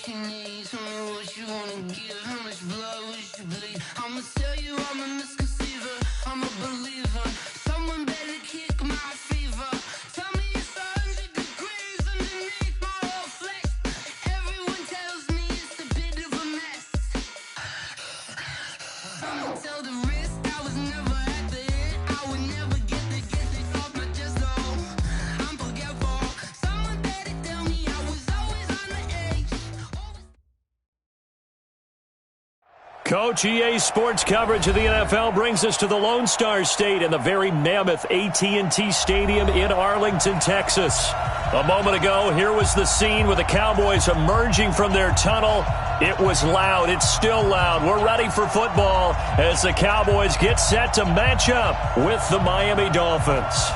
what you need, tell me what you wanna give, how much blood would you bleed? I'ma tell you I'm a misconceiver, I'm a believer. Someone better kick my fever. Tell me it's 100 degrees underneath my whole flesh. Everyone tells me it's a bit of a mess. Someone tell the risk I was never at the end. I would never get it off my chest, though. I'm forgetful. Someone better tell me I was always on the edge. Coach, EA Sports coverage of the NFL brings us to the Lone Star State and the very mammoth AT&T Stadium in Arlington, Texas. A moment ago, here was the scene with the Cowboys emerging from their tunnel. It was loud. It's still loud. We're ready for football as the Cowboys get set to match up with the Miami Dolphins.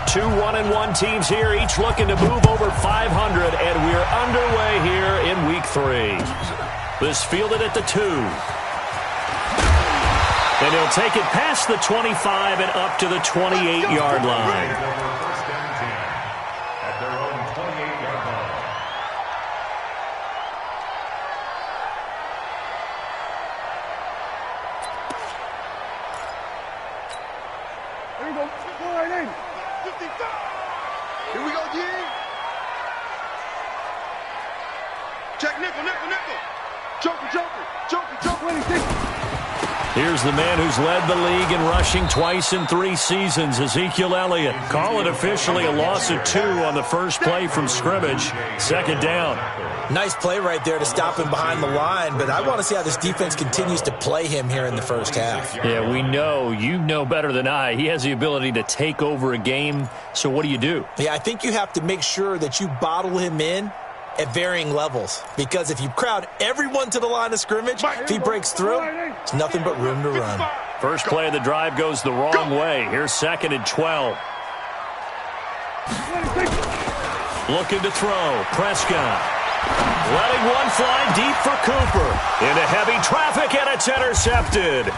Two 1-1 teams here, each looking to move over 500, and we're underway here in Week 3. This fielded at the 2. And he'll take it past the 25 and up to the 28-yard line. Here we go, G. Check nickel. Joker. Here's the man who's led the league in rushing twice in 3 seasons, Ezekiel Elliott. Call it officially a loss of 2 on the first play from scrimmage. Second down. Nice play right there to stop him behind the line, but I want to see how this defense continues to play him here in the first half. Yeah, we know. You know better than I. He has the ability to take over a game, so what do? Yeah, I think you have to make sure that you bottle him in at varying levels, because if you crowd everyone to the line of scrimmage, if he breaks through, it's nothing but room to run. First play of the drive goes the wrong way. Here's 2nd and 12. Looking to throw. Prescott. Letting one fly deep for Cooper. Into heavy traffic, and it's intercepted.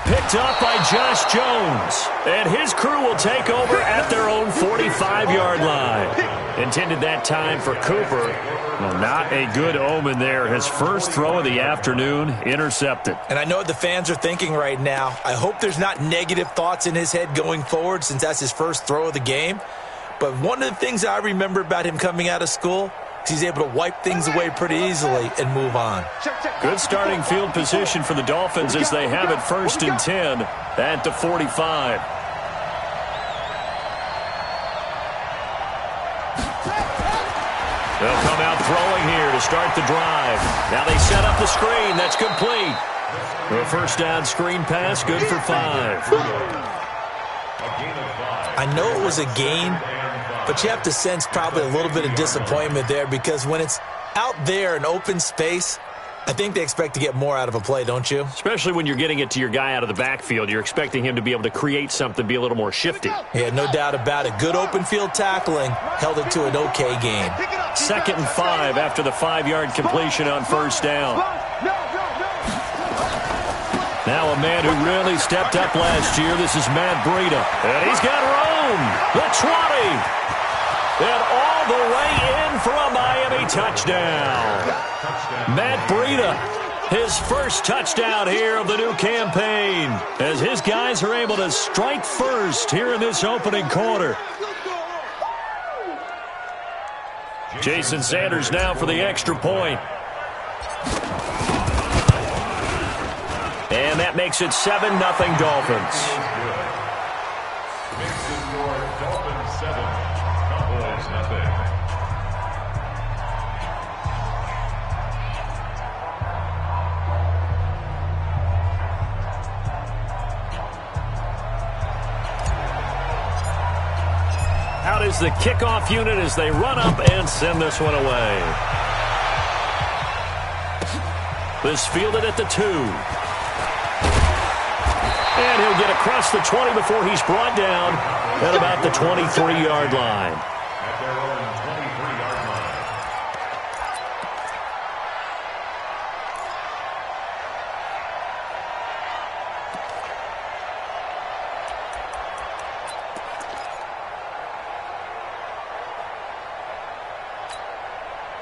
Picked up by Josh Jones. And his crew will take over at their own 45-yard line. Intended that time for Cooper. Well, not a good omen there. His first throw of the afternoon, intercepted. And I know what the fans are thinking right now. I hope there's not negative thoughts in his head going forward, since that's his first throw of the game. But one of the things I remember about him coming out of school, he's able to wipe things away pretty easily and move on. Good starting field position for the Dolphins as they have it 1st and 10 at the 45. They'll come out throwing here to start the drive. Now they set up the screen. That's complete. The first down screen pass, good for 5. I know it was a gain, but you have to sense probably a little bit of disappointment there, because when it's out there in open space, I think they expect to get more out of a play, don't you? Especially when you're getting it to your guy out of the backfield. You're expecting him to be able to create something, be a little more shifty. Yeah, no doubt about it. Good open field tackling held it to an okay gain. 2nd and 5 after the 5-yard completion on first down. Now a man who really stepped up last year. This is Matt Breida. And he's got room. The 20. And all the way in for a Miami touchdown. Matt Breida, his first touchdown here of the new campaign, as his guys are able to strike first here in this opening quarter. Jason Sanders now for the extra point. And that makes it 7-0 Dolphins. Dolphins 7, Cowboys nothing. Out is the kickoff unit as they run up and send this one away. This fielded at the 2. And he'll get across the 20 before he's brought down at about the 23-yard line. At their own 23-yard line.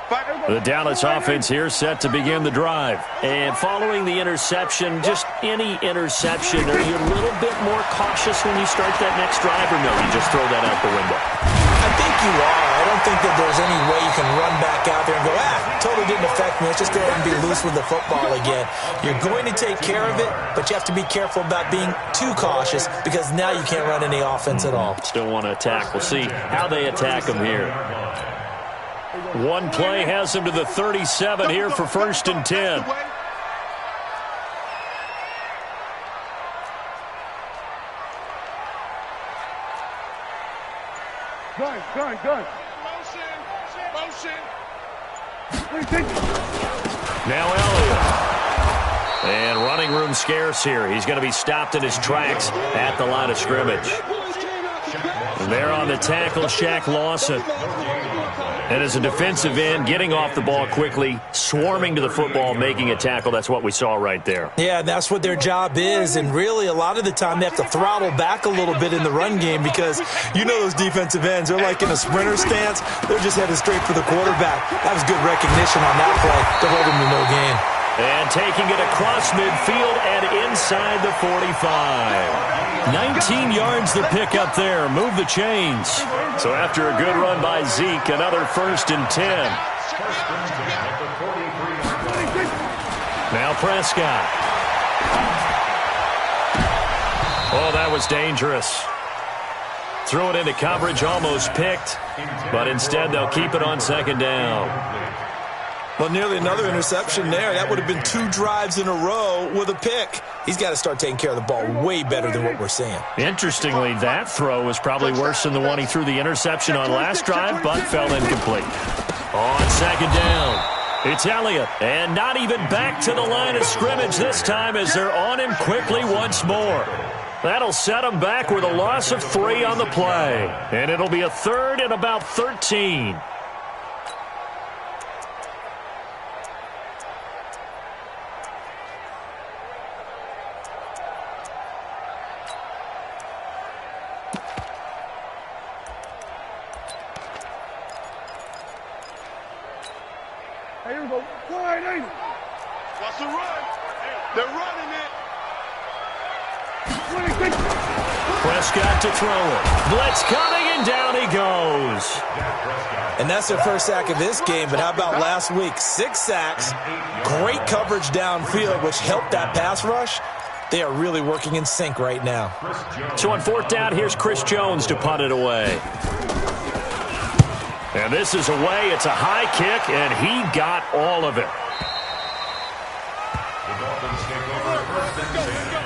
The Dallas offense here set to begin the drive. And following the interception, just any interception, are you a little bit more cautious when you start that next drive, or no, you just throw that out the window? I think you are. I don't think that there's any way you can run back out there and go, totally didn't affect me. Let's just go ahead and be loose with the football again. You're going to take care of it, but you have to be careful about being too cautious because now you can't run any offense at all. Still want to attack. We'll see how they attack them here. One play has him to the 37 here for 1st and 10. Gun. Motion. Now Elliott. And running room scarce here. He's going to be stopped in his tracks at the line of scrimmage. And there on the tackle, Shaq Lawson. And as a defensive end, getting off the ball quickly, swarming to the football, making a tackle. That's what we saw right there. Yeah, that's what their job is. And really, a lot of the time, they have to throttle back a little bit in the run game because you know those defensive ends, they're like in a sprinter stance. They're just headed straight for the quarterback. That was good recognition on that play to hold him to no gain. And taking it across midfield and inside the 45. 19 yards the pick up there. Move the chains. So after a good run by Zeke, another 1st and 10. Now Prescott. Oh, that was dangerous. Threw it into coverage, almost picked. But instead, they'll keep it on 2nd down. Well, nearly another interception there. That would have been 2 drives in a row with a pick. He's got to start taking care of the ball way better than what we're seeing. Interestingly, that throw was probably worse than the one he threw the interception on last drive, but fell incomplete. On 2nd down, it's Elliott. And not even back to the line of scrimmage this time as they're on him quickly once more. That'll set him back with a loss of 3 on the play. And it'll be a 3rd and about 13. Here we go. Wide, ain't it? What's the run? They're running it. Prescott to throw it. Blitz coming, and down he goes. And that's their first sack of this game, but how about last week? 6 sacks, great coverage downfield, which helped that pass rush. They are really working in sync right now. So on 4th down, here's Chris Jones to punt it away. And this is away. It's a high kick, and he got all of it. The Dolphins take over 1st and 10.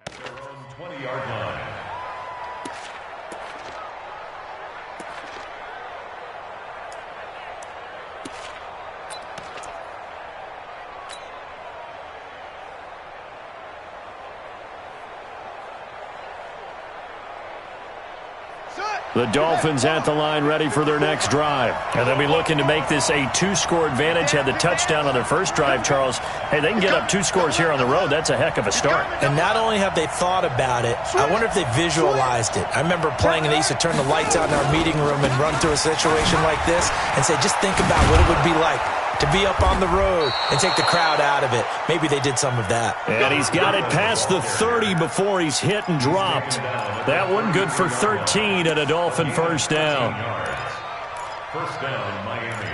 At their own 20-yard line. The Dolphins at the line ready for their next drive. And they'll be looking to make this a 2-score advantage. Had the touchdown on their first drive, Charles. Hey, they can get up 2 scores here on the road. That's a heck of a start. And not only have they thought about it, I wonder if they visualized it. I remember playing and they used to turn the lights out in our meeting room and run through a situation like this and say, just think about what it would be like to be up on the road and take the crowd out of it. Maybe they did some of that. And he's got it past the 30 before he's hit and dropped. That one good for 13 at a Dolphin 1st down. 1st down, Miami.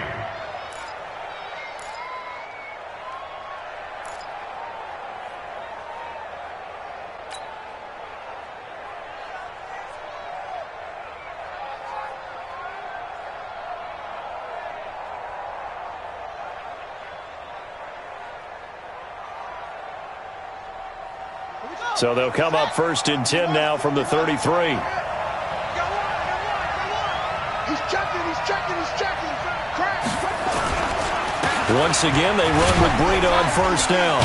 So they'll come up 1st and 10 now from the 33. He's checking. Crash. Once again, they run with Breida on 1st down.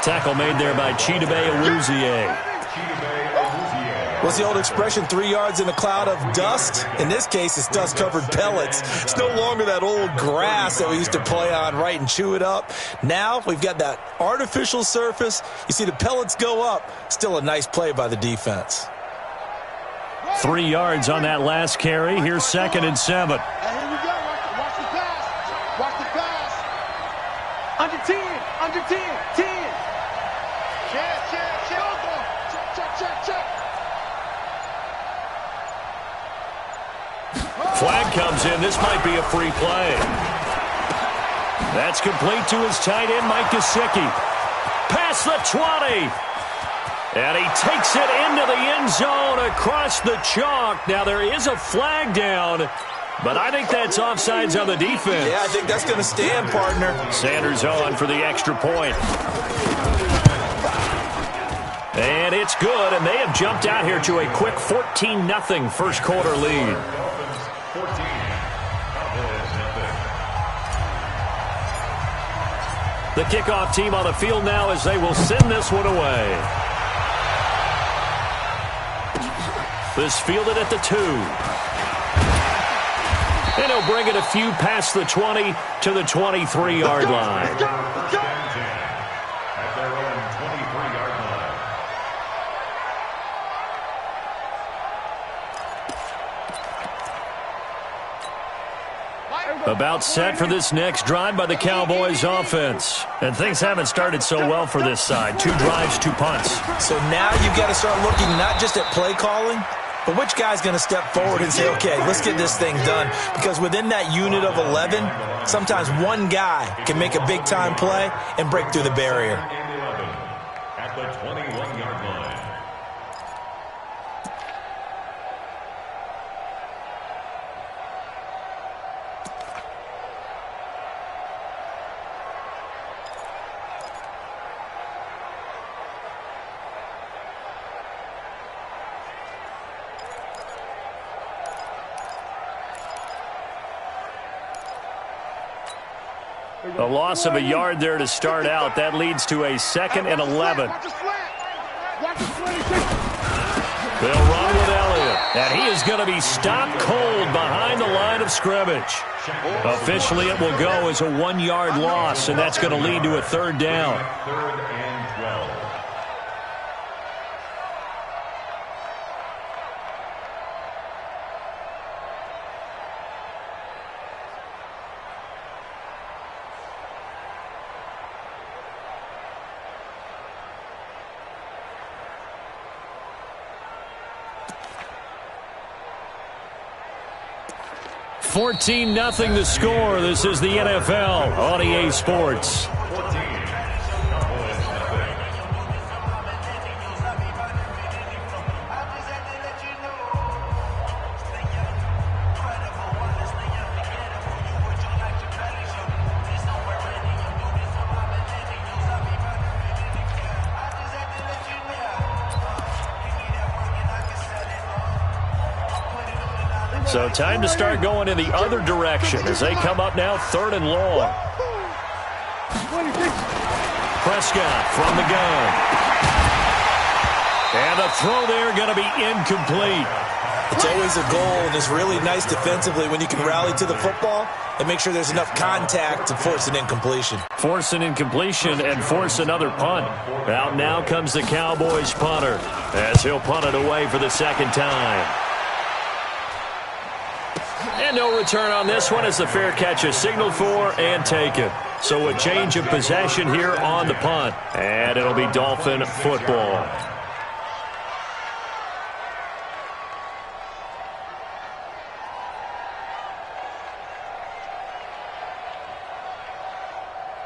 Tackle made there by Chidobe Awuzie. What's the old expression, 3 yards in a cloud of dust? In this case, it's dust-covered pellets. It's no longer that old grass that we used to play on, right, and chew it up. Now we've got that artificial surface. You see the pellets go up. Still a nice play by the defense. 3 yards on that last carry. Here's 2nd and 7. And here we go. Watch the pass. Watch the pass. Under 10. 10. Check. Flag comes in. This might be a free play. That's complete to his tight end, Mike Gesicki. Past the 20. And he takes it into the end zone across the chalk. Now, there is a flag down, but I think that's offsides on the defense. Yeah, I think that's going to stand, partner. Sanders on for the extra point. And it's good, and they have jumped out here to a quick 14-0 first quarter lead. The kickoff team on the field now as they will send this one away. This fielded at the 2. And he'll bring it a few past the 20 to the 23-yard line. At their own 23-yard line. About set for this next drive by the Cowboys offense. And things haven't started so well for this side. 2 drives, 2 punts. So now you've got to start looking not just at play calling, but which guy's going to step forward and say, okay, let's get this thing done. Because within that unit of 11, sometimes one guy can make a big-time play and break through the barrier. At the 21-yard line. A loss of a yard there to start out. That leads to a 2nd and 11. They'll run with Elliott. And he is going to be stopped cold behind the line of scrimmage. Officially, it will go as a 1-yard loss, and that's going to lead to a 3rd down. 3rd and 12. $14-0 the score. This is the NFL on EA Sports. 14. Cowboys nothing. So time to start going in the other direction as they come up now 3rd and long. Prescott from the gun. And the throw there going to be incomplete. It's always a goal, and it's really nice defensively when you can rally to the football and make sure there's enough contact to force an incompletion. Force an incompletion and force another punt. Out now comes the Cowboys punter as he'll punt it away for the 2nd time. And no return on this one as the fair catch is signaled for and taken. So a change of possession here on the punt. And it'll be Dolphin football.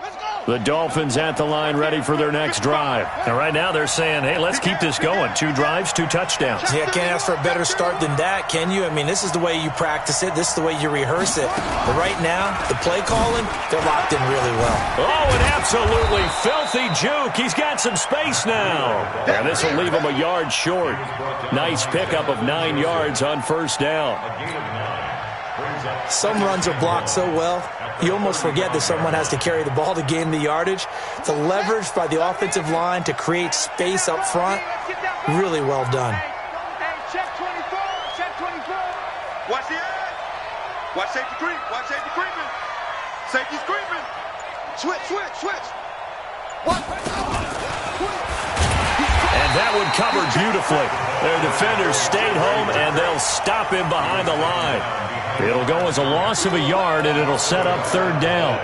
Let's go! The Dolphins at the line ready for their next drive. And right now they're saying, hey, let's keep this going. 2 drives, 2 touchdowns. Yeah, can't ask for a better start than that, can you? I mean, this is the way you practice it. This is the way you rehearse it. But right now, the play calling, they're locked in really well. Oh, an absolutely filthy juke. He's got some space now. And this will leave him a yard short. Nice pickup of 9 yards on first down. Some runs are blocked so well, you almost forget that someone has to carry the ball to gain the yardage. The leverage by the offensive line to create space up front, really well done. Check 24, check 24. Watch the edge. Watch safety creep, watch safety creeping. Safety's creeping. Switch. And that one covered beautifully. Their defenders stayed home, and they'll stop him behind the line. It'll go as a loss of a yard, and it'll set up third down.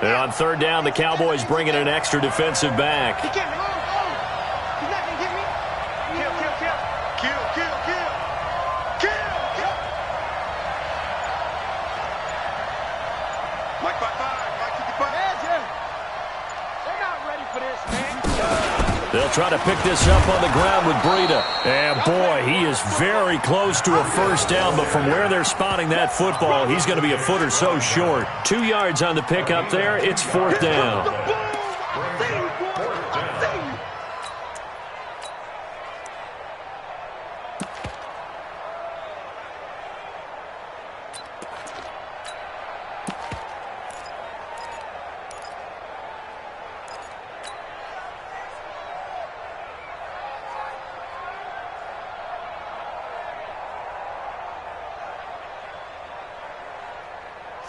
And on third down, the Cowboys bring in an extra defensive back. He can't. He's not going to get me. Kill. Mike 5-5, Mike 55. Yeah. They're not ready for this, man. They'll try to pick this up on the ground with Breida. And, boy, he is very close to a first down, but from where they're spotting that football, he's going to be a foot or so short. 2 yards on the pickup there. It's fourth down.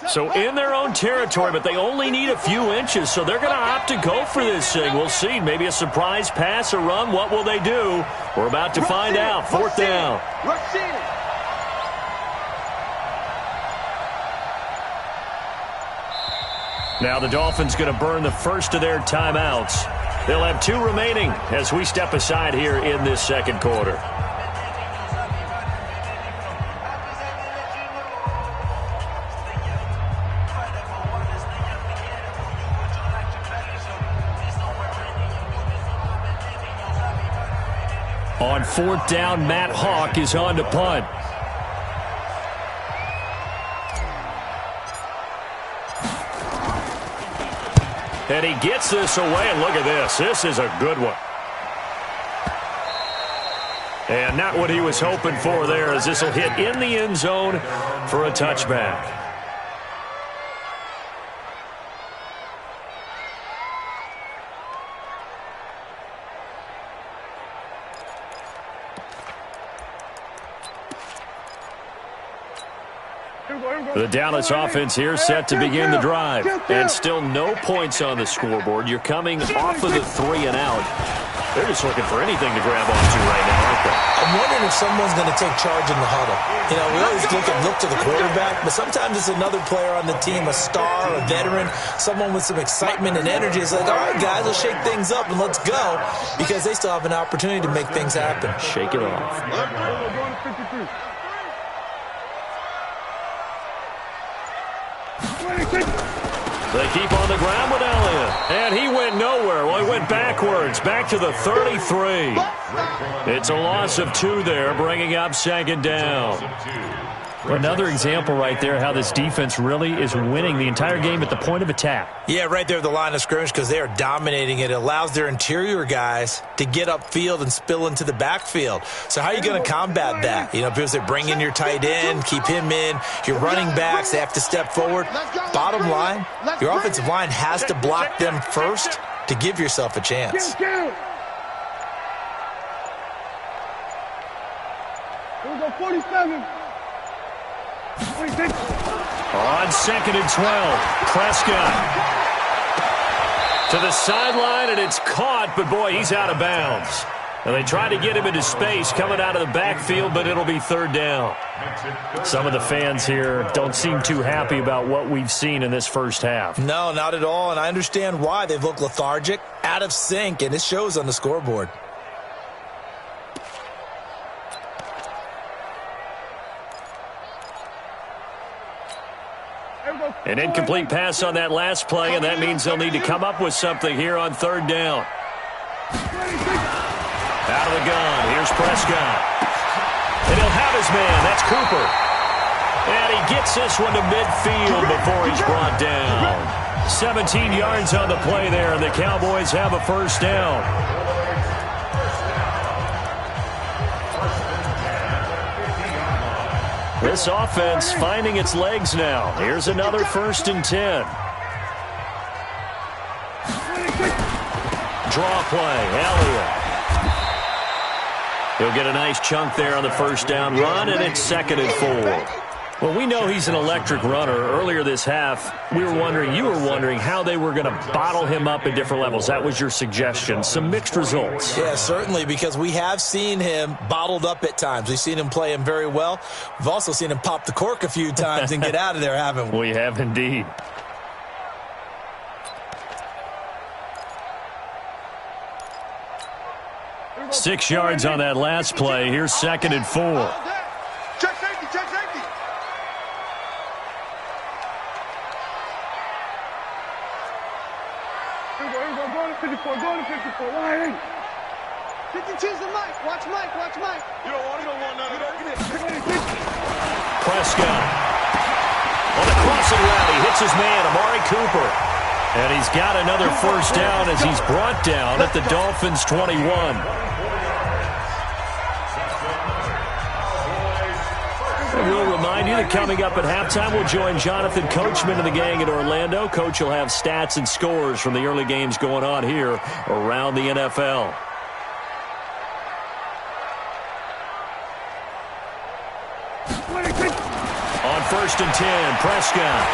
So in their own territory, but they only need a few inches, so they're going to opt to go for this thing. We'll see. Maybe a surprise pass or run. What will they do? We're about to find out. Fourth down. Now the Dolphins going to burn the first of their timeouts. They'll have 2 remaining as we step aside here in this second quarter. On fourth down, Matt Hawk is on to punt. And he gets this away, and look at this. This is a good one. And not what he was hoping for there, as this will hit in the end zone for a touchback. The Dallas offense here set to begin the drive. And still no points on the scoreboard. You're coming off of the 3 and out. They're just looking for anything to grab onto right now, aren't they? I'm wondering if someone's going to take charge in the huddle. You know, we always look to the quarterback, but sometimes it's another player on the team, a star, a veteran, someone with some excitement and energy. It's like, all right, guys, let's shake things up and let's go, because they still have an opportunity to make things happen. Shake it off. They keep on the ground with Elliott. And he went nowhere. Well, he went backwards, back to the 33. It's a loss of 2 there, bringing up second down. Another example right there how this defense really is winning the entire game at the point of attack. Yeah, right there at the line of scrimmage, because they are dominating it. It allows their interior guys to get upfield and spill into the backfield. So how are you going to combat that? You know, people say bring in your tight end, keep him in. Your running backs, they have to step forward. Bottom line, your offensive line has to block them first to give yourself a chance. Here we go, 47. On second and 12, Prescott to the sideline, and it's caught, but boy, he's out of bounds. And they try to get him into space coming out of the backfield, but it'll be third down. Some of the fans here don't seem too happy about what we've seen in this first half. No, not at all, and I understand why. They've looked lethargic. out of sync, and it shows on the scoreboard. An incomplete pass on that last play, and that means they'll need to come up with something here on third down. Out of the gun, here's Prescott. And he'll have his man, that's Cooper. And he gets this one to midfield before he's brought down. 17 yards on the play there, and the Cowboys have a first down. This offense finding its legs now. Here's another 1st and 10. Draw play, Elliott. He'll get a nice chunk there on the first down run, and it's 2nd and 4. Well, we know he's an electric runner. Earlier this half, you were wondering how they were going to bottle him up at different levels. That was your suggestion. Some mixed results. Yeah, certainly, because we have seen him bottled up at times. We've seen him play him very well. We've also seen him pop the cork a few times and get out of there, haven't we? We have indeed. Six yards on that last play. Here's 2nd and 4. Check safety, check safety. Here we go, go to 54, go to 54. Why? 52's the Mike. Watch Mike, watch Mike. You don't want none of that. Prescott. On the crossing route, he hits his man, Amari Cooper. And he's got another first down as he's brought down at the Dolphins' 21. We'll remind you that coming up at halftime, we'll join Jonathan Coachman and the gang in Orlando. Coach will have stats and scores from the early games going on here around the NFL. On 1st and 10, Prescott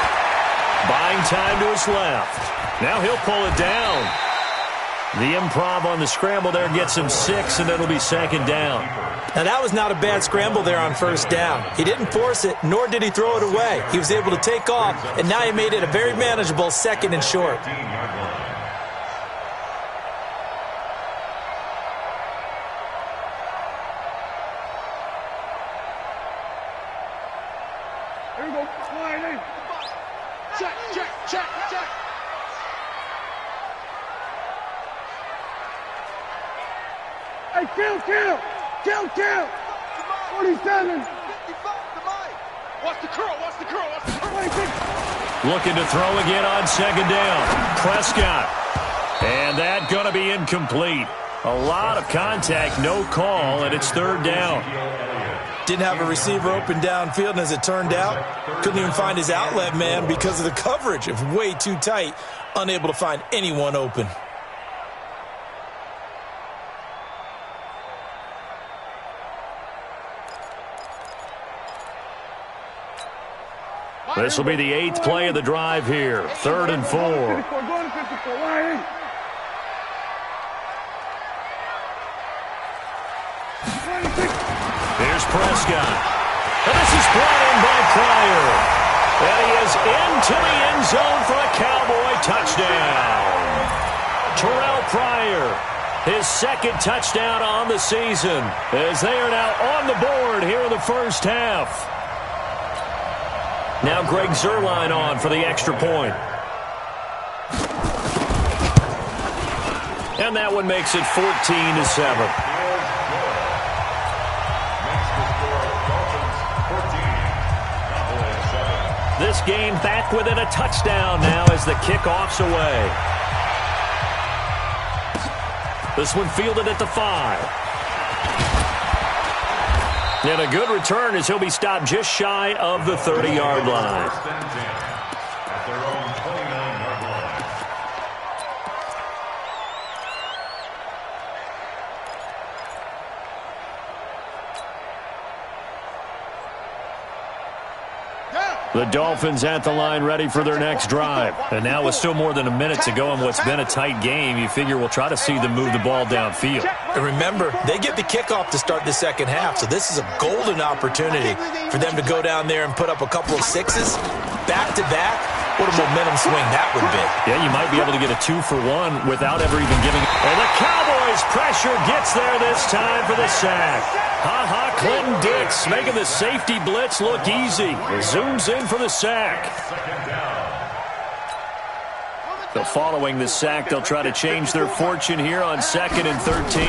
buying time to his left. Now he'll pull it down. The improv on the scramble there gets him 6, and it'll be 2nd down. Now, that was not a bad scramble there on first down. He didn't force it, nor did he throw it away. He was able to take off, and now he made it a very manageable 2nd and short. Here we go. Check, check, check, check. Hey, kill. 47. 55 to Mike. Watch the curl. Looking to throw again on 2nd down. Prescott. And that going to be incomplete. A lot of contact, no call, and it's 3rd down. Didn't have a receiver open downfield, and as it turned out, couldn't even find his outlet man because of the coverage. It was way too tight, unable to find anyone open. This will be the 8th play of the drive here. 3rd and 4. Here's Prescott. And this is brought in by Pryor. And he is into the end zone for a Cowboy touchdown. Terrell Pryor, his 2nd touchdown on the season, as they are now on the board here in the first half. Now Greg Zuerlein on for the extra point. And that one makes it 14-7. This game back within a touchdown now as the kickoff's away. This one fielded at the 5. And a good return as he'll be stopped just shy of the 30-yard line. At their own 29-yard line. The Dolphins at the line ready for their next drive. And now with still more than a minute to go in what's been a tight game, you figure we'll try to see them move the ball downfield. And remember, they get the kickoff to start the second half, so this is a golden opportunity for them to go down there and put up a couple of 6s back-to-back What a momentum swing that would be. Yeah, you might be able to get a 2-for-1 without ever even giving. And the Cowboys pressure gets there this time for the sack. Clinton Dix making the safety blitz look easy. Zooms in for the sack. So following the sack, they'll try to change their fortune here on 2nd and 13.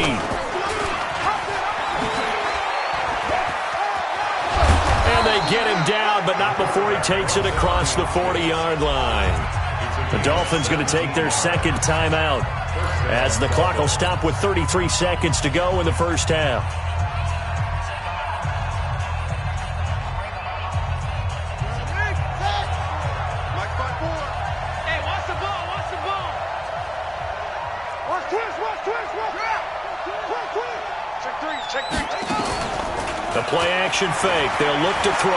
And they get him down, but not before he takes it across the 40-yard line. The Dolphins going to take their second timeout as the clock will stop with 33 seconds to go in the first half. The play-action fake. They'll look to throw.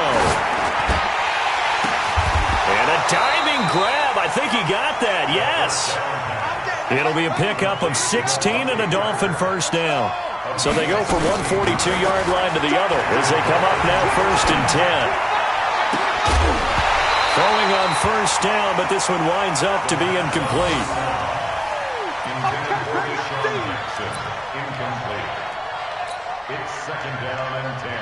And a diving grab. I think he got that. Yes. It'll be a pickup of 16 and a Dolphin first down. So they go from 142-yard line to the other as they come up now 1st and 10. Throwing on first down, but this one winds up to be incomplete. Incomplete. It's 2nd down and 10.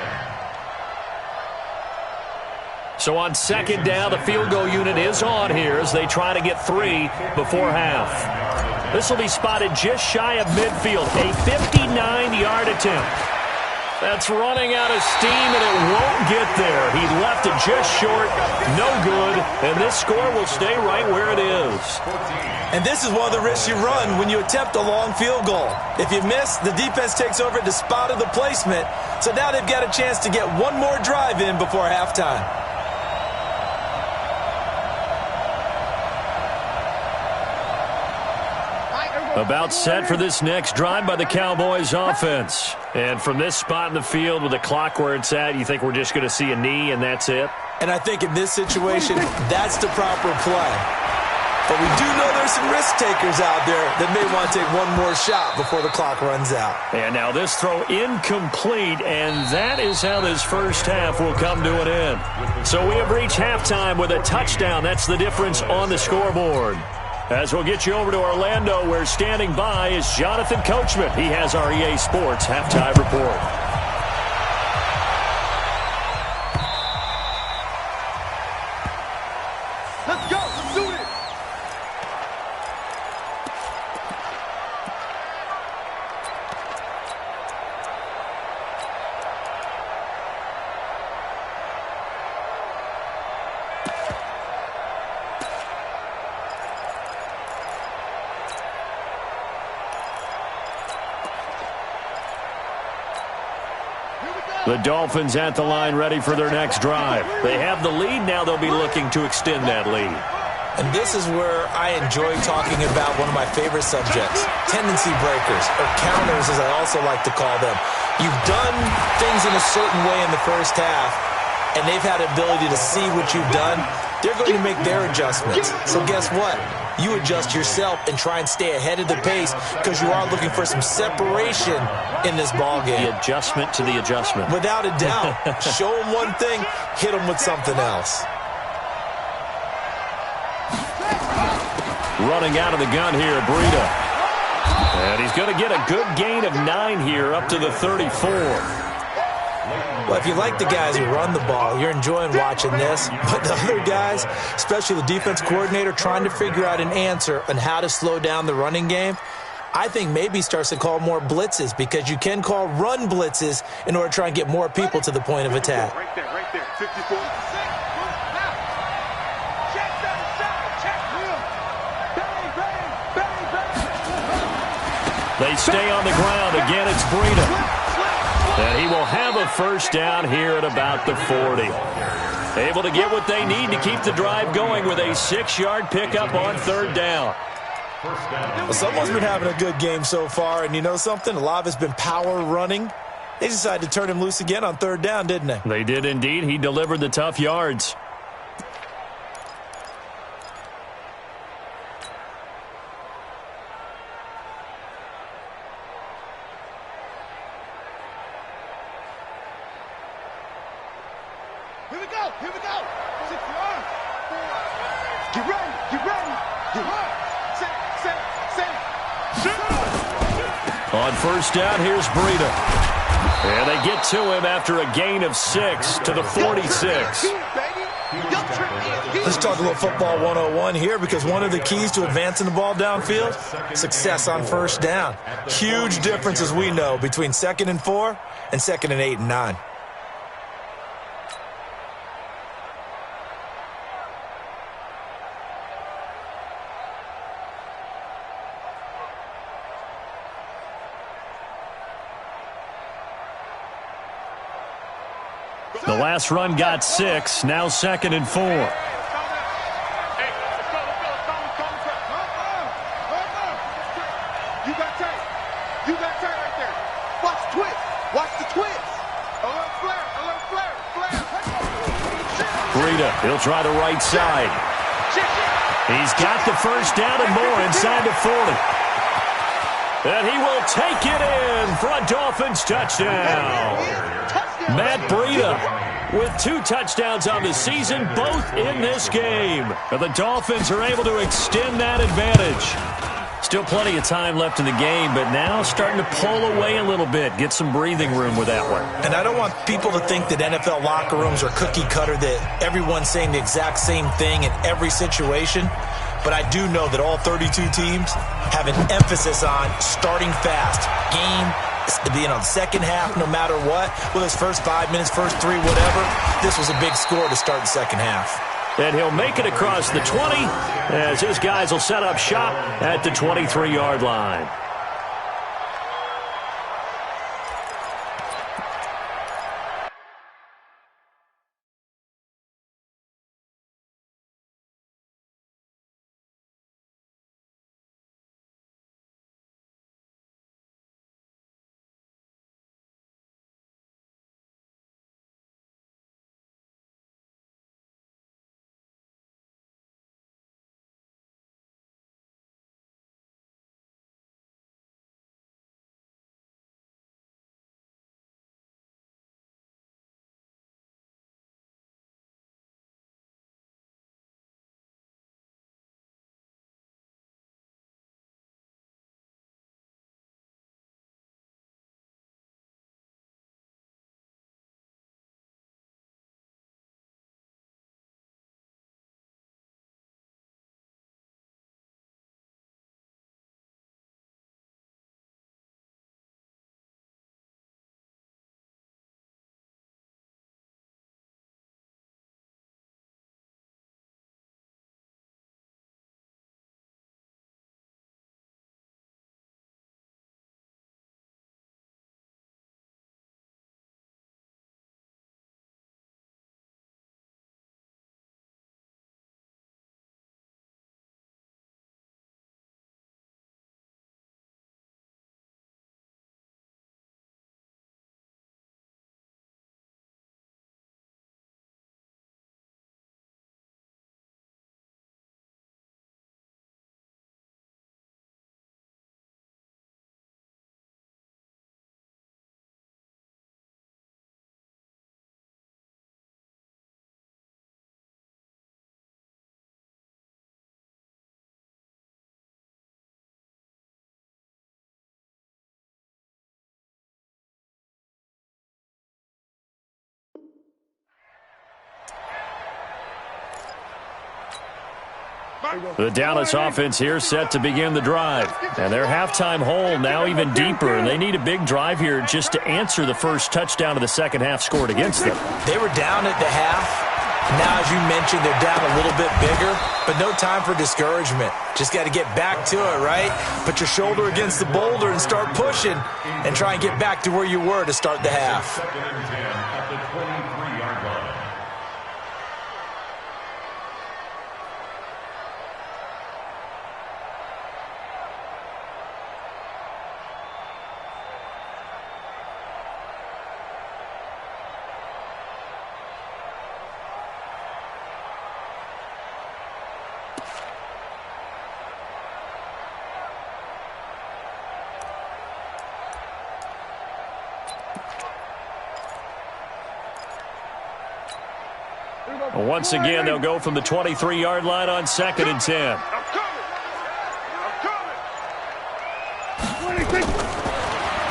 So on 2nd down, the field goal unit is on here as they try to get 3 before half. This will be spotted just shy of midfield, a 59-yard attempt. That's running out of steam, and it won't get there. He left it just short, no good, and this score will stay right where it is. And this is one of the risks you run when you attempt a long field goal. If you miss, the defense takes over at the spot of the placement. So now they've got a chance to get one more drive in before halftime. About set for this next drive by the Cowboys offense. And from this spot in the field with the clock where it's at, you think we're just going to see a knee and that's it? And I think in this situation, that's the proper play. But we do know there's some risk takers out there that may want to take one more shot before the clock runs out. And now this throw incomplete, and that is how this first half will come to an end. So we have reached halftime with a touchdown. That's the difference on the scoreboard. As we'll get you over to Orlando, where standing by is Jonathan Coachman. He has our EA Sports halftime report. Let's go. Let's do it. The Dolphins at the line ready for their next drive. They have the lead. Now they'll be looking to extend that lead. And this is where I enjoy talking about one of my favorite subjects, tendency breakers, or counters as I also like to call them. You've done things in a certain way in the first half, and they've had the ability to see what you've done. They're going to make their adjustments. So guess what? You adjust yourself and try and stay ahead of the pace because you are looking for some separation in this ballgame. The adjustment to the adjustment. Without a doubt. Show them one thing, hit them with something else. Running out of the gun here, Breida. And he's going to get a good gain of 9 here up to the 34. Well, if you like the guys who run the ball, you're enjoying watching this. But the other guys, especially the defense coordinator, trying to figure out an answer on how to slow down the running game, I think maybe starts to call more blitzes because you can call run blitzes in order to try and get more people to the point of attack. Right there, 54. They stay on the ground. Again, it's Breida. And he will have a first down here at about the 40. Able to get what they need to keep the drive going with a 6-yard pickup on 3rd down. Well, someone's been having a good game so far, and you know something? A lot of it's been power running. They decided to turn him loose again on 3rd down, didn't they? They did indeed. He delivered the tough yards. Here we go. 6 yards. Get ready. Get ready. Get ready. Set. On first down, here's Breida. And they get to him after a gain of 6 to the 46. Let's talk a little football 101 here, because one of the keys to advancing the ball downfield, success on first down. Huge difference, as we know, between 2nd and 4 and 2nd and 8 and 9. The last run got 6, now 2nd and 4. You got tight. You got tight right there. Watch the twist. Watch the twist. A little flare. Breida, he'll try the right side. He's got the first down and more inside the 40. And he will take it in for a Dolphins touchdown. Matt Breida with 2 touchdowns on the season, both in this game. And the Dolphins are able to extend that advantage. Still plenty of time left in the game, but now starting to pull away a little bit, get some breathing room with that one. And I don't want people to think that NFL locker rooms are cookie cutter, that everyone's saying the exact same thing in every situation. But I do know that all 32 teams have an emphasis on starting fast. The second half, no matter what, whether it's first 5 minutes, first 3, whatever, this was a big score to start the second half. And he'll make it across the 20 as his guys will set up shop at the 23-yard line. The Dallas offense here set to begin the drive. And their halftime hole now even deeper, and they need a big drive here just to answer the first touchdown of the second half scored against them. They were down at the half. Now, as you mentioned, they're down a little bit bigger, but no time for discouragement. Just got to get back to it, right? Put your shoulder against the boulder and start pushing and try and get back to where you were to start the half. Once again, they'll go from the 23-yard line on 2nd and 10.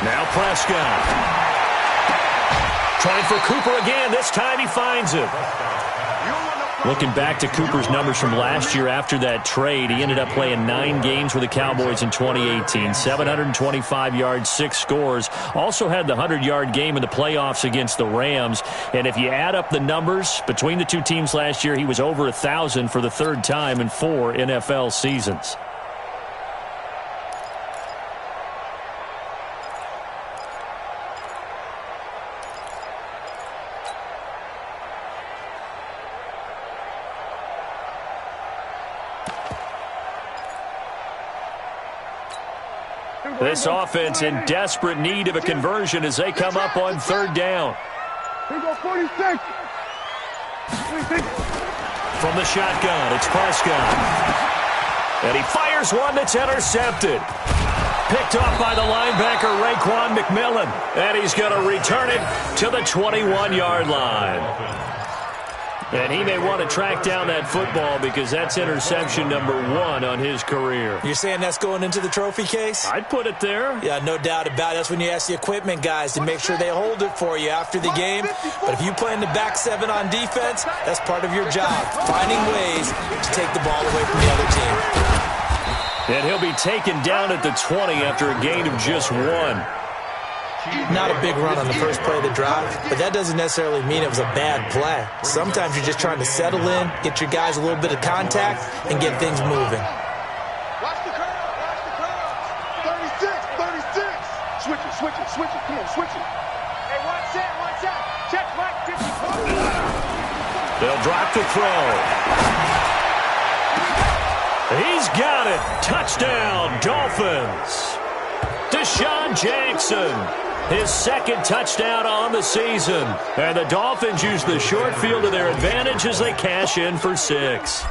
Now Prescott. Trying for Cooper again. This time he finds him. Looking back to Cooper's numbers from last year after that trade, he ended up playing 9 games with the Cowboys in 2018. 725 yards, 6 scores. Also had the 100-yard game in the playoffs against the Rams. And if you add up the numbers between the two teams last year, he was over 1,000 for the 3rd time in 4 NFL seasons. This offense in desperate need of a conversion as they come up on 3rd down. Here go 46. From the shotgun, it's Prescott. And he fires one that's intercepted. Picked off by the linebacker, Raekwon McMillan. And he's going to return it to the 21-yard line. And he may want to track down that football because that's interception number 1 on his career. You're saying that's going into the trophy case? I'd put it there. Yeah, no doubt about it. That's when you ask the equipment guys to make sure they hold it for you after the game. But if you play in the back 7 on defense, that's part of your job, finding ways to take the ball away from the other team. And he'll be taken down at the 20 after a gain of just 1. Not a big run on the first play of the drive, but that doesn't necessarily mean it was a bad play. Sometimes you're just trying to settle in, get your guys a little bit of contact, and get things moving. Watch the curve. Watch the curve. 36. Switch it. Come on, switch it. Hey, watch that. Check Mike 50. They'll drop the throw. He's got it. Touchdown, Dolphins. Deshaun Jackson. His 2nd touchdown on the season. And the Dolphins use the short field to their advantage as they cash in for 6.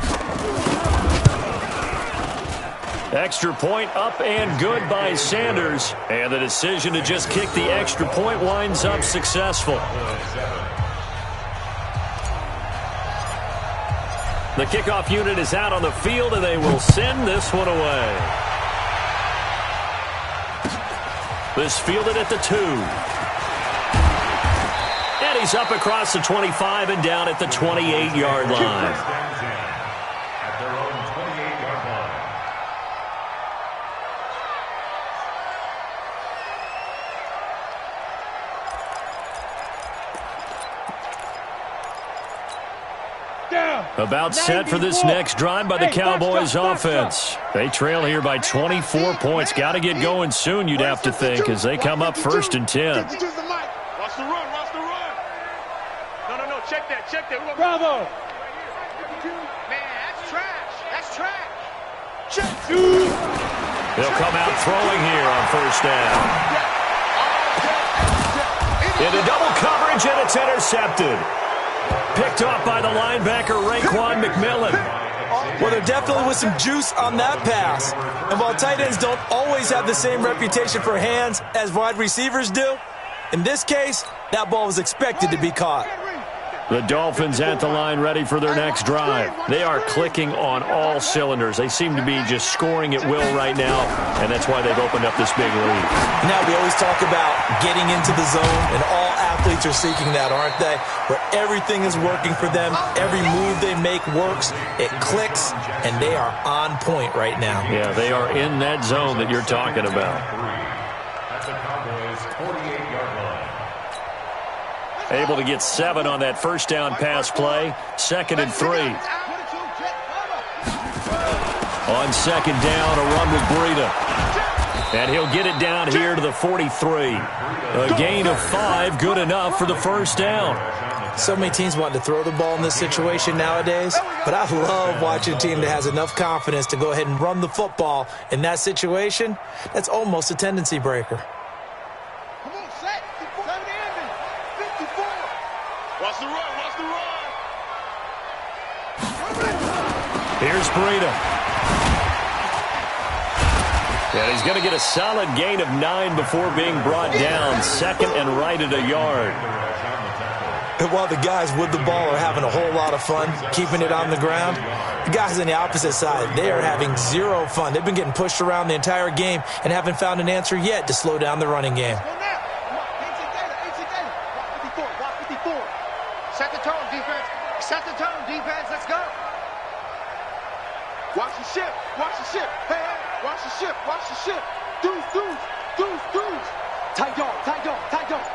Extra point up and good by Sanders. And the decision to just kick the extra point winds up successful. The kickoff unit is out on the field, and they will send this one away. This fielded at the 2. And he's up across the 25 and down at the 28-yard line. At their own 28-yard line. About set for this next drive by the Cowboys offense. They trail here by 24 points. Got to get going soon, you'd have to think, as they come up 1st and 10. Watch the run. No. Check that. Bravo. Man, that's trash. Check. They'll come out throwing here on 1st down. Into double coverage, and it's intercepted. Picked off by the linebacker, Raekwon McMillan. Well, there definitely was some juice on that pass. And while tight ends don't always have the same reputation for hands as wide receivers do, in this case, that ball was expected to be caught. The Dolphins at the line ready for their next drive. They are clicking on all cylinders. They seem to be just scoring at will right now, and that's why they've opened up this big lead. Now, we always talk about getting into the zone, and all athletes are seeking that, aren't they? Where everything is working for them, every move they make works, it clicks, and they are on point right now. Yeah, they are in that zone that you're talking about. At the Cowboys' 48-yard line. Able to get 7 on that 1st down pass play. 2nd and 3. On 2nd down, a run with Breida. And he'll get it down here to the 43. A gain of 5, good enough for the 1st down. So many teams want to throw the ball in this situation nowadays, but I love watching a team that has enough confidence to go ahead and run the football in that situation. That's almost a tendency breaker. Come on, set. 54. Watch the run. Here's Breida. And he's going to get a solid gain of 9 before being brought down. 2nd and right at a yard. And while the guys with the ball are having a whole lot of fun keeping it on the ground, the guys on the opposite side, they are having zero fun. They've been getting pushed around the entire game and haven't found an answer yet to slow down the running game. Set the tone, defense. Set the tone, defense. Let's go. Watch the ship. Watch the ship. Hey, hey. Watch the ship. Watch the ship. Deuce, deuce, deuce, deuce. Tight dog, tight dog, tight dog.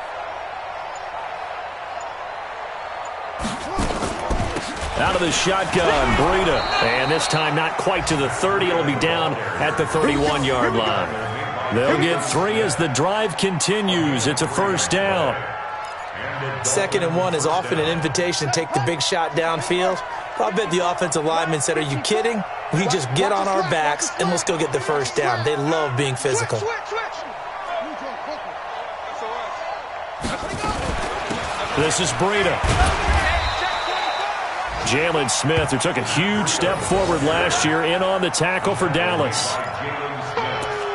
Out of the shotgun, Breida. And this time not quite to the 30. It'll be down at the 31-yard line. They'll get 3 as the drive continues. It's a first down. 2nd and 1 is often an invitation to take the big shot downfield. I bet the offensive lineman said, are you kidding? We just get on our backs and let's go get the first down. They love being physical. This is Breida. Jalen Smith, who took a huge step forward last year, in on the tackle for Dallas.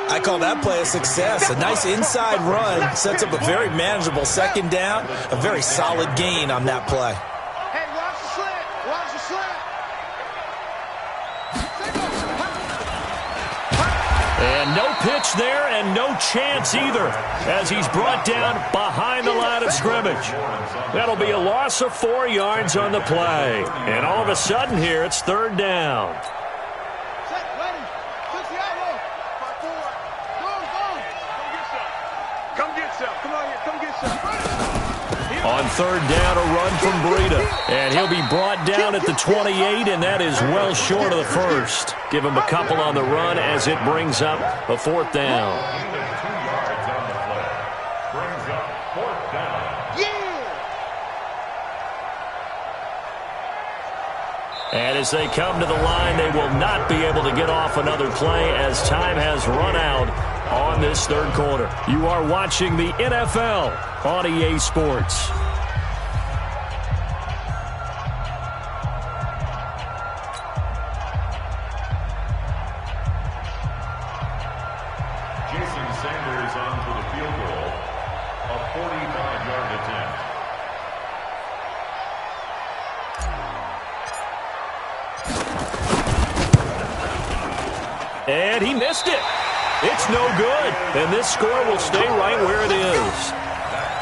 I call that play a success. A nice inside run sets up a very manageable 2nd down. A very solid gain on that play. Hey, watch the slant. Watch the slant. And no pitch there and no chance either as he's brought down behind the line of scrimmage. That'll be a loss of 4 yards on the play. And all of a sudden here, it's 3rd down. On 3rd down, a run from Breida. And he'll be brought down at the 28, and that is well short of the first. Give him a couple on the run as it brings up a 4th down. And as they come to the line, they will not be able to get off another play as time has run out on this 3rd quarter. You are watching the NFL on EA Sports. Jason Sanders on for the field goal. A 45-yard attempt. And he missed it. It's no good. And this score will stay right where it is.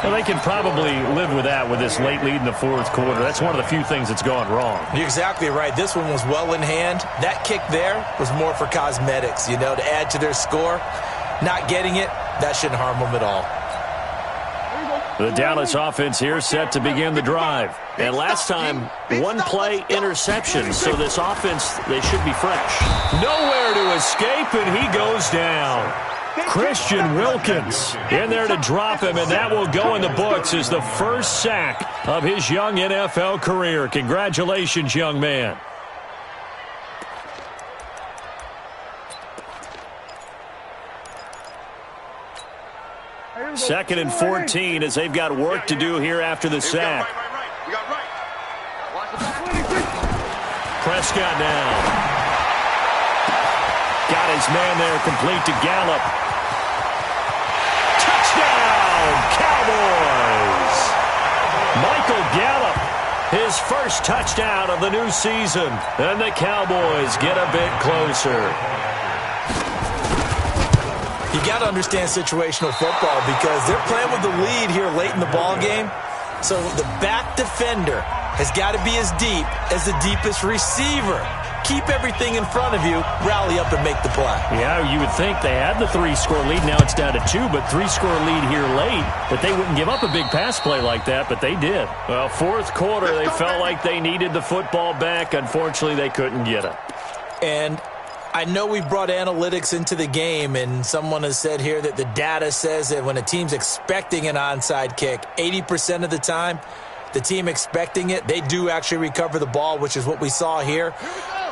Well, they can probably live with that with this late lead in the 4th quarter. That's one of the few things that's gone wrong. You're exactly right. This one was well in hand. That kick there was more for cosmetics, to add to their score. Not getting it, that shouldn't harm them at all. The Dallas offense here set to begin the drive. And last time, 1-play interception. So this offense, they should be fresh. Nowhere to escape, and he goes down. Christian Wilkins in there to drop him, and that will go in the books as the first sack of his young NFL career. Congratulations, young man. Second and 14 as they've got work to do here after the sack. Prescott now. Got his man there complete to Gallup. Touchdown, Cowboys! Michael Gallup, his first touchdown of the new season. And the Cowboys get a bit closer. You got to understand situational football because they're playing with the lead here late in the ball game. So the back defender has got to be as deep as the deepest receiver. Keep everything in front of you, rally up and make the play. Yeah, you would think they had the 3-score lead. Now it's down to 2, but 3-score lead here late. That they wouldn't give up a big pass play like that, but they did. Well, 4th quarter, they felt like they needed the football back. Unfortunately, they couldn't get it. And I know we brought analytics into the game, and someone has said here that the data says that when a team's expecting an onside kick, 80% of the time, the team expecting it, they do actually recover the ball, which is what we saw here.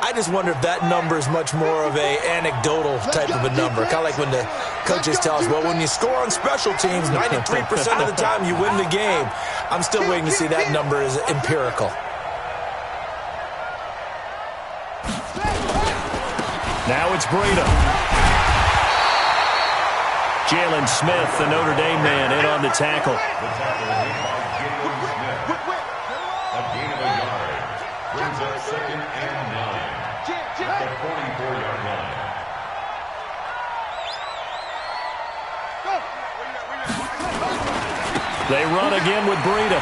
I just wonder if that number is much more of a anecdotal type of a number. Kind of like when the coaches tell us, well, when you score on special teams, 93% of the time you win the game. I'm still waiting to see that number is empirical. Now it's Breida. Jalen Smith, the Notre Dame man, in on the tackle. A gain of a yard. Brings up 2nd and 9. At the 44-yard line. They run again with Breida.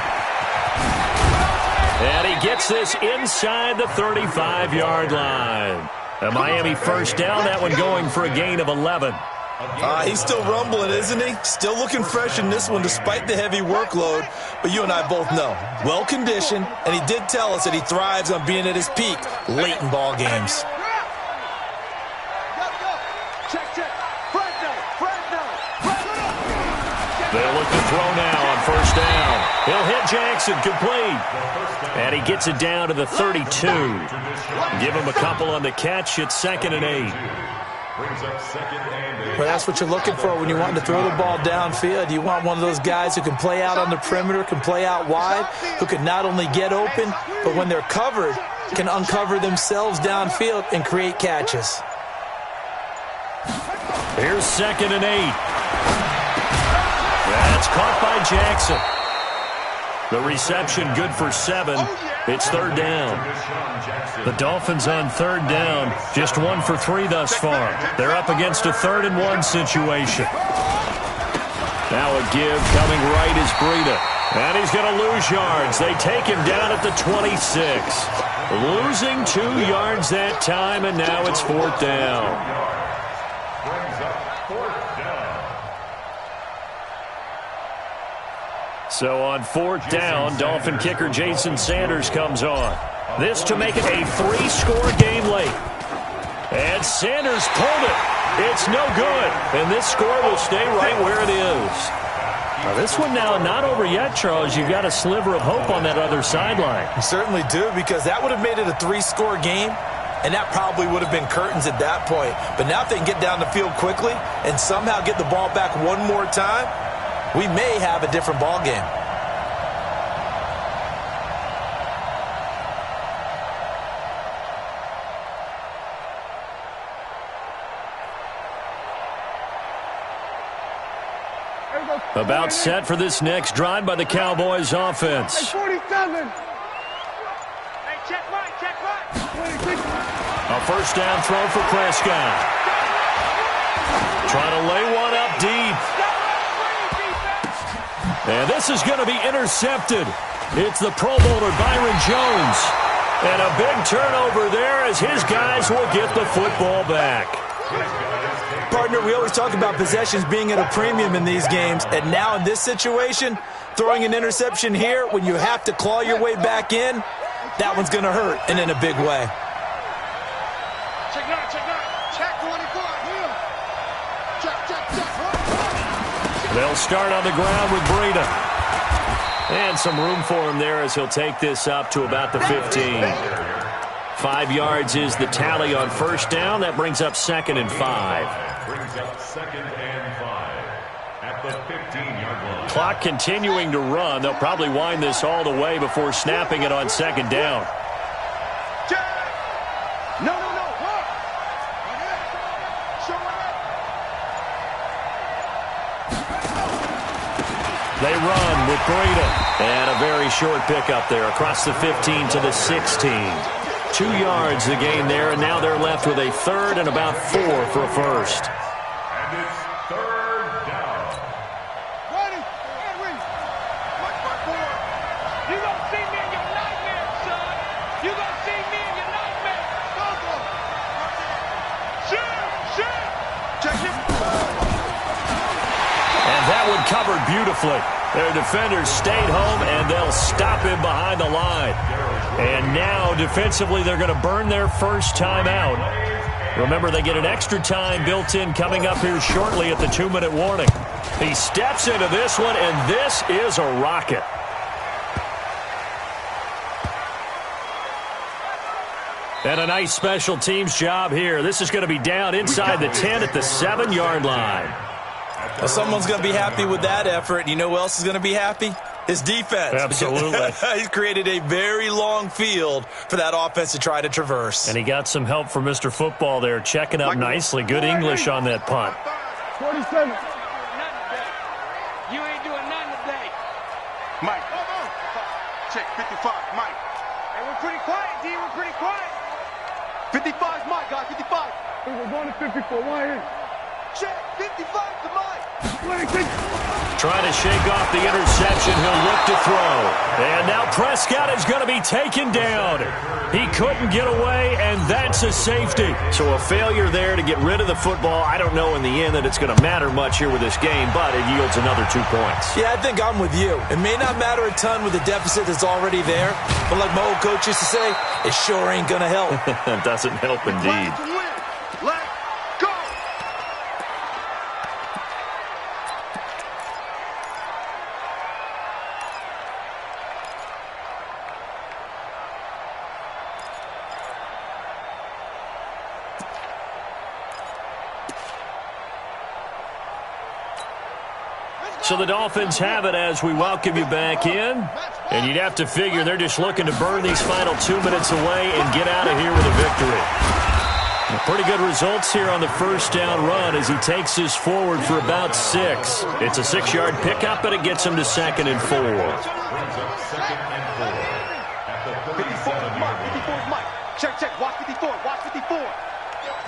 And he gets this inside the 35-yard line. A Miami first down, that one going for a gain of 11. He's still rumbling, isn't he? Still looking fresh in this one despite the heavy workload. But you and I both know, well-conditioned, and he did tell us that he thrives on being at his peak late in ball games. They'll look to throw now on first down. He'll hit Jackson, complete. And he gets it down to the 32. Give him a couple on the catch. It's 2nd and 8. Well, that's what you're looking for when you want to throw the ball downfield. You want one of those guys who can play out on the perimeter, can play out wide, who can not only get open, but when they're covered, can uncover themselves downfield and create catches. Here's 2nd and 8. That's caught by Jackson. The reception good for 7. It's 3rd down. The Dolphins on 3rd down, just 1 for 3 thus far. They're up against a 3rd and 1 situation. Now a give coming right is Breida. And he's going to lose yards. They take him down at the 26. Losing 2 yards that time, and now it's 4th down. So on 4th down, Dolphin kicker Jason Sanders comes on. This to make it a 3-score game late. And Sanders pulled it. It's no good. And this score will stay right where it is. Now this one now not over yet, Charles. You've got a sliver of hope on that other sideline. You certainly do, because that would have made it a 3-score game, and that probably would have been curtains at that point. But now if they can get down the field quickly and somehow get the ball back one more time, we may have a different ball game. About set for this next drive by the Cowboys offense. 47. Hey, check right. A first down throw for Prescott. Trying to lay one up deep. And this is going to be intercepted. It's the Pro Bowler Byron Jones. And a big turnover there as his guys will get the football back. Partner, we always talk about possessions being at a premium in these games, and now in this situation, throwing an interception here when you have to claw your way back in, that one's going to hurt, and in a big way. Check 24. Check. They'll start on the ground with Breida. And some room for him there as he'll take this up to about the 15. 5 yards is the tally on first down. That brings up 2nd and 5. Brings up 2nd and 5 at the 15-yard line. Clock continuing to run. They'll probably wind this all the way before snapping it on 2nd down. No. They run with Breida. And a very short pickup there across the 15 to the 16. 2 yards the gain there, and now they're left with a 3rd and about 4 for a first. And it's 3rd down. Ready, Henry. Watch my board. You gonna see me in your nightmare, son. You gonna see me in your nightmare. Shoot. Check it. And that one covered beautifully. Their defenders stayed home, and they'll stop him behind the line. And now, defensively, they're going to burn their first time out. Remember, they get an extra time built in coming up here shortly at the 2-minute warning. He steps into this one, and this is a rocket. And a nice special teams job here. This is going to be down inside the 10 at the 7-yard line. Well, someone's going to be happy with that effort. And you know who else is going to be happy? His defense. Absolutely. He's created a very long field for that offense to try to traverse. And he got some help from Mr. Football there, checking up nicely. Good English on that punt. 47. You ain't doing nothing today. Mike. Check, 55, Mike. Hey, we're pretty quiet, D. We're pretty quiet. 55 is Mike, guys, 55. Hey, we're going to 54, why here? Check, 55 to Mike. Trying to shake off the interception. He'll look to throw. And now Prescott is going to be taken down. He couldn't get away, and that's a safety. So a failure there to get rid of the football. I don't know in the end that it's going to matter much here with this game, but it yields another 2 points. Yeah, I think I'm with you. It may not matter a ton with the deficit that's already there, but like my old coach used to say, it sure ain't going to help. It doesn't help indeed. Let's go! So the Dolphins have it as we welcome you back in. And you'd have to figure they're just looking to burn these final 2 minutes away and get out of here with a victory. Pretty good results here on the first down run as he takes this forward for about 6. It's a 6-yard pickup, and it gets him to 2nd and 4. 54 is Mike. Check, check. Watch 54. Watch 54.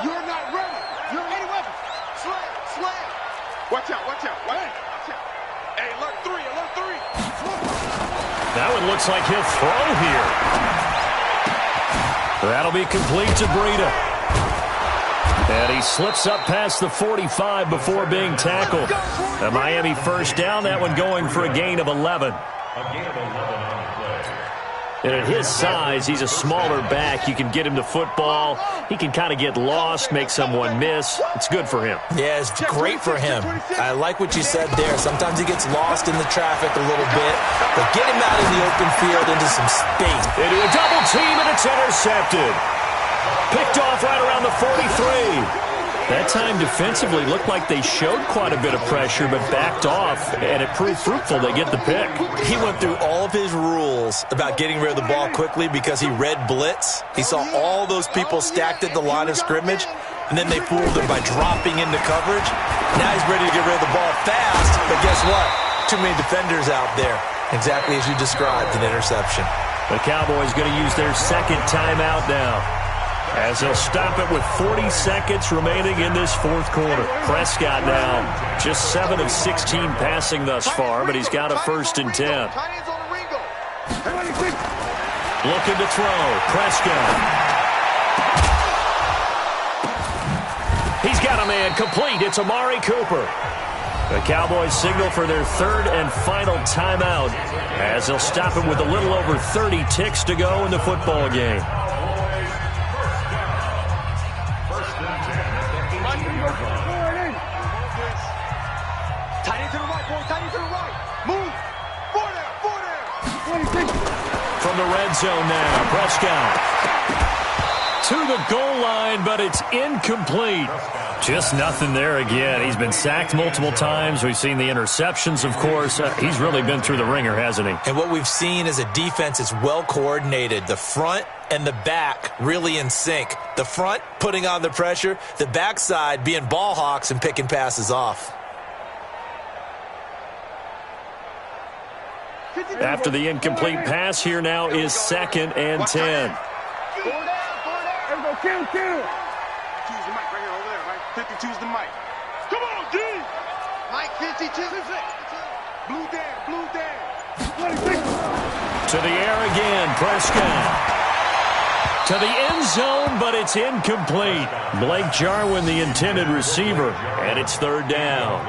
You're not ready. You're any weapons. Slam. Watch out. Watch out. Hey, alert 3. That one looks like he'll throw here. That'll be complete to Breida. And he slips up past the 45 before being tackled. A Miami first down, that one going for a gain of 11. And at his size, he's a smaller back. You can get him to football. He can kind of get lost, make someone miss. It's good for him. Yeah, it's great for him. I like what you said there. Sometimes he gets lost in the traffic a little bit, but get him out in the open field into some space. Into a double team, and it's intercepted. Picked off right around the 43. That time defensively looked like they showed quite a bit of pressure but backed off, and it proved fruitful. They get the pick. He went through all of his rules about getting rid of the ball quickly because he read blitz. He saw all those people stacked at the line of scrimmage, and then they fooled him by dropping into coverage. Now he's ready to get rid of the ball fast, but guess what? Too many defenders out there. Exactly as you described, an interception. The Cowboys going to use their second timeout now, as they'll stop it with 40 seconds remaining in this fourth quarter. Prescott now just 7 of 16 passing thus far, but he's got a 1st and 10. Looking to throw. Prescott. He's got a man complete. It's Amari Cooper. The Cowboys signal for their 3rd and final timeout, as they'll stop it with a little over 30 ticks to go in the football game. From the red zone now, Prescott to the goal line, but it's incomplete. Just nothing there again. He's been sacked multiple times. We've seen the interceptions, of course. He's really been through the ringer, hasn't he? And what we've seen is a defense that's well coordinated. The front and the back really in sync. The front putting on the pressure, the backside being ball hawks and picking passes off. After the incomplete pass, here now is 2nd and 10. Kill. Choose the mic right here, over there, right? 52's the mic. Come on, D! Mike 52. Blue down. To the air again, Prescott. To the end zone, but it's incomplete. Blake Jarwin, the intended receiver, and it's 3rd down.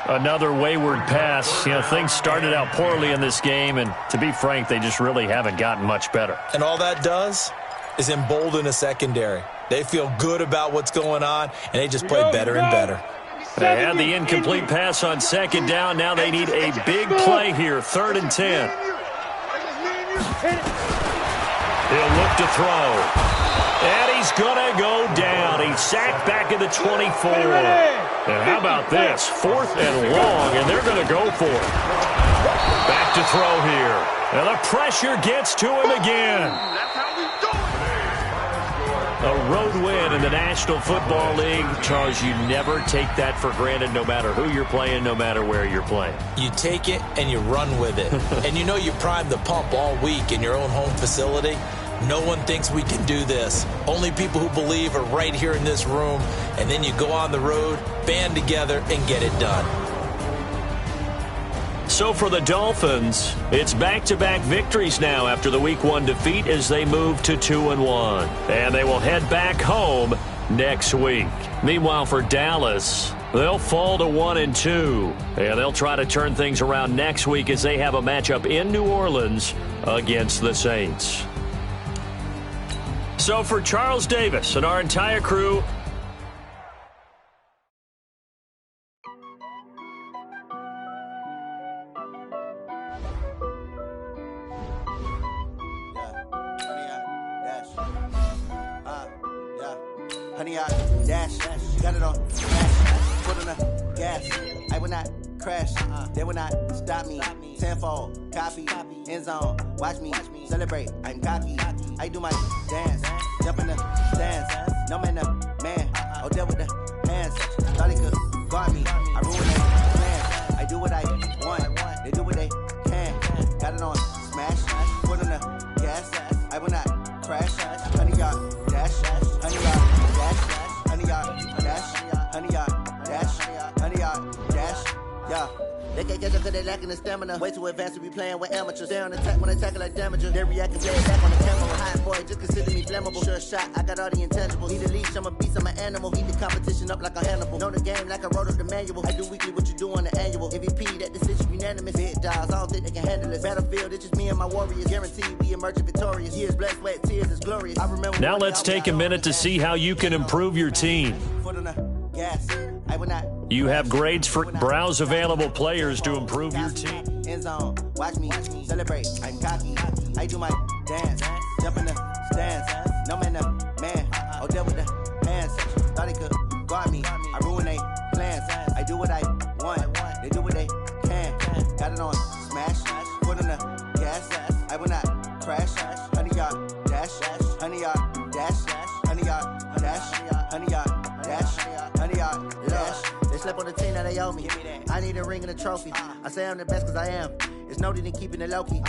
Another wayward pass. You know, things started out poorly in this game, and to be frank, they just really haven't gotten much better. And all that does is embolden a secondary. They feel good about what's going on, and they just play better and better. They had the incomplete pass on 2nd down. Now they need a big play here, 3rd and 10. He'll look to throw. And he's going to go down. He's sacked back at the 24. And how about this? 4th and long, and they're going to go for it. Back to throw here. And the pressure gets to him again. That's how we do it. A road win in the National Football League, Charles, you never take that for granted no matter who you're playing, no matter where you're playing. You take it and you run with it. And you know you primed the pump all week in your own home facility. No one thinks we can do this. Only people who believe are right here in this room. And then you go on the road, band together, and get it done. So for the Dolphins, it's back-to-back victories now after the Week 1 defeat as they move to 2-1. And they will head back home next week. Meanwhile, for Dallas, they'll fall to 1-2. And they'll try to turn things around next week as they have a matchup in New Orleans against the Saints. So for Charles Davis and our entire crew, honey, I dash, got it on smash, put on the gas, I will not crash, they will not stop me, tenfold, copy, end zone, watch me, celebrate, I'm cocky, I do my dance, jump in the stands, no man, oh, there with the hands, thought he could guard me, I ruin their plans, I do what I want, they do what they can, got it on smash, put on the gas, I will not crash, honey, y'all dash, honey, y'all honey yard dash, honey yard dash, honey yard dash, yeah. They can't catch up cause they lacking the stamina. Way too advanced to be playing with amateurs. They on attack when they tackle like damager. They react and play it back on the camera. Hot boy, just consider me flammable. Sure shot, I got all the intangibles. Need a leash, I'm a beast, I'm an animal. Heat the competition up like a Hannibal. Know the game like I wrote up the manual. I do weekly what you do on the annual. MVP, that decision unanimous. Big dogs, I don't think they can handle it. Battlefield, it's just me and my warriors. Guaranteed we emerge victorious. Years, blood, sweat, tears, it's glorious. I remember. Now let's take a minute to see how you can improve your team. Foot on the gas, I will not. You have grades for browse available players to improve your team. End zone, watch me, celebrate, I'm cocky, I do my dance, jump in the stands, no man, oh, there with the hands, thought he could guard me, I ruin they plans, I do what I want, they do what they can, got it on smash, put on the gas, I will not crash, honey yard dash, honey yard dash, honey yard dash, honey yard dash, honey yard dash. They slept on the team that they owe me. I need a ring and a trophy. I say I'm the best cause I am. It's noted in keeping it low-key.